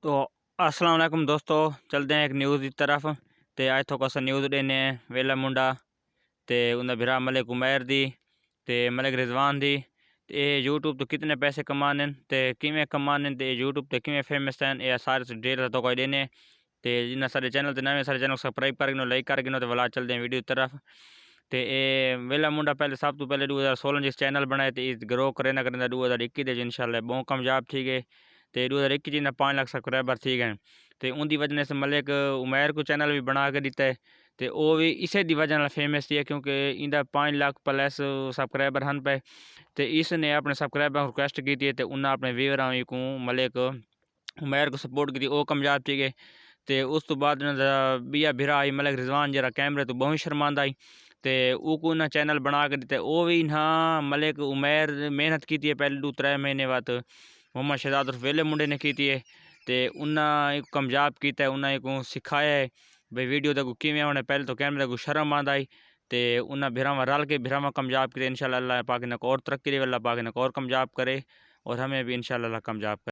तो अस्सलाम वालेकुम दोस्तों, चलते हैं एक न्यूज़ की तरफ। तो अज थोड़ा सा न्यूज़ देने वेला मुंडा ते उन्दा भिरा मलिक उमैर दी ते मलिक रिजवान दी ते यूट्यूब तो कितने पैसे कमाने ते किवें कमाने ते यूट्यूब ते किवें फेमस हैं, ये सारे डिटेल तो कोई देने। ते जिन्ना सारे चैनल ते नवे सारे चैनल सब्सक्राइब कर गिनो, लाइक कर गिनो। तो वाला चलते हैं वीडियो की तरफ। तो ये वेला मुंडा पहले सब तो पहले 2016 जिस चैनल बनाए थे इस ग्रो करें करें 2021 इंशाल्लाह बहुत कामयाब थी गए। तो 2021 जिन्हें 5 लाख सब्सक्राइबर थी गए। तो उनकी वजह से मलिक उमैर को चैनल भी बना के दिता है। तो वो भी इसे दी वजह फेमस थी है क्योंकि इंदा 5 लाख प्लस सब्सक्राइबर हैं पे। तो इसने अपने सब्सक्राइबर को रिक्वेस्ट की थी तो उन्हें अपने व्यूअर को मलिक उमैर को सपोर्ट की वो कामयाब थी गए। तो उस तो बाद बिया भिरा आई मलिक रिजवान जरा कैमरे तो बहुत शर्मांदा आई। तो वो उन्हें चैनल बना के दिता वो भी ना मलिक उमैर मेहनत की है पहले 2-3 महीने बाद मोहम्मद शहजाद उर्फ वेले मुंडे ने की है। तो उन्हें एक कामयाब किया उन्हें एक सिखाया है भाई वीडियो तक किमें आने। पहले तो कैमरे को शर्म आंदा आई तो उन्हें भिरावा रल के भिरावा कामयाब किया। इंशाल्लाह अल्लाह पाक ने और तरक्की दे, अल्लाह पाक ने और कामयाब करे और हमें भी इंशाल्लाह कामयाब करे।